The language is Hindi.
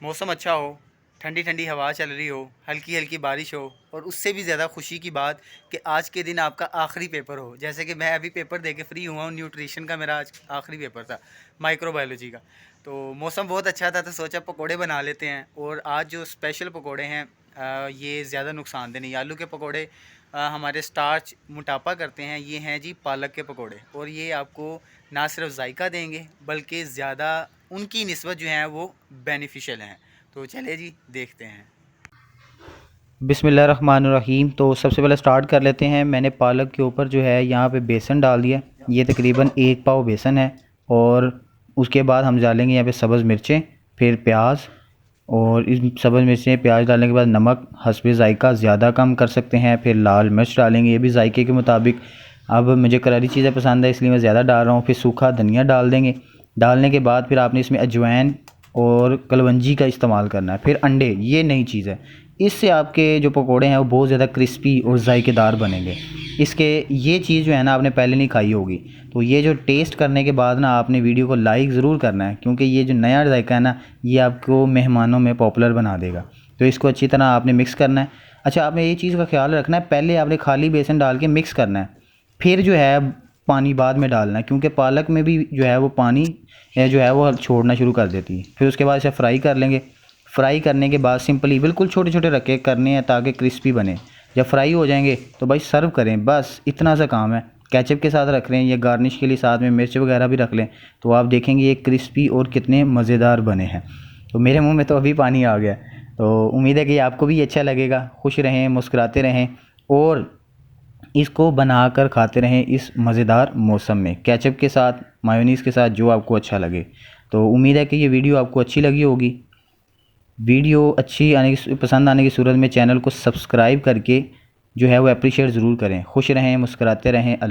मौसम अच्छा हो, ठंडी ठंडी हवा चल रही हो, हल्की हल्की बारिश हो, और उससे भी ज़्यादा खुशी की बात कि आज के दिन आपका आखिरी पेपर हो। जैसे कि मैं अभी पेपर दे के फ्री हुआ हूँ, न्यूट्रिशन का मेरा आज आखिरी पेपर था, माइक्रोबायोलॉजी का। तो मौसम बहुत अच्छा था तो सोचा पकोड़े बना लेते हैं। और आज जो स्पेशल पकोड़े हैं ये ज़्यादा नुकसानदेह नहीं। आलू के पकोड़े हमारे स्टार्च मोटापा करते हैं। ये हैं जी पालक के पकोड़े, और ये आपको ना सिर्फ जायका देंगे बल्कि ज़्यादा उनकी निस्बत जो है वो बेनिफिशियल हैं। तो चलिए जी देखते हैं। बिस्मिल्लाहिर्रहमानिर्रहीम। तो सबसे पहले स्टार्ट कर लेते हैं। मैंने पालक के ऊपर जो है यहाँ पे बेसन डाल दिया। ये तकरीबन 1 पाव बेसन है। और उसके बाद हम डालेंगे यहाँ पे सब्ज़ मिर्चें, फिर प्याज, और इस सब्ज़ मिर्चें प्याज डालने के बाद नमक हस्बे ज़ायका, ज़्यादा कम कर सकते हैं। फिर लाल मिर्च डालेंगे, ये भी ज़ायके के मुताबिक। अब मुझे करारी चीज़ें पसंद है इसलिए मैं ज़्यादा डाल रहा हूँ। फिर सूखा धनिया डाल देंगे। डालने के बाद फिर आपने इसमें अजवाइन और कलवंजी का इस्तेमाल करना है। फिर अंडे, ये नई चीज़ है, इससे आपके जो पकोड़े हैं वो बहुत ज़्यादा क्रिस्पी और जायकेदार बनेंगे। इसके ये चीज़ जो है ना आपने पहले नहीं खाई होगी, तो ये जो टेस्ट करने के बाद ना आपने वीडियो को लाइक ज़रूर करना है, क्योंकि ये जो नया जायका है ना ये आपको मेहमानों में पॉपुलर बना देगा। तो इसको अच्छी तरह आपने मिक्स करना है। अच्छा, आपने ये चीज़ का ख्याल रखना है, पहले आपने खाली बेसन डाल के मिक्स करना है, फिर जो है पानी बाद में डालना है, क्योंकि पालक में भी जो है वो पानी जो है वो छोड़ना शुरू कर देती है। फिर उसके बाद इसे फ्राई कर लेंगे। फ्राई करने के बाद सिंपली बिल्कुल छोटे छोटे रखे करने हैं ताकि क्रिस्पी बने। जब फ्राई हो जाएंगे तो भाई सर्व करें, बस इतना सा काम है। केचप के साथ रख लें या गार्निश के लिए साथ में मिर्च वगैरह भी रख लें, तो आप देखेंगे ये क्रिस्पी और कितने मज़ेदार बने हैं। तो मेरे मुंह में तो अभी पानी आ गया। तो उम्मीद है कि आपको भी अच्छा लगेगा। खुश रहें, मुस्कुराते रहें, और इसको बनाकर खाते रहें इस मज़ेदार मौसम में, केचप के साथ, मायोनीज़ के साथ, जो आपको अच्छा लगे। तो उम्मीद है कि ये वीडियो आपको अच्छी लगी होगी। वीडियो अच्छी आने की पसंद आने की सूरत में चैनल को सब्सक्राइब करके जो है वो अप्रिशिएट ज़रूर करें। खुश रहें, मुस्कुराते रहें। अल्लाह।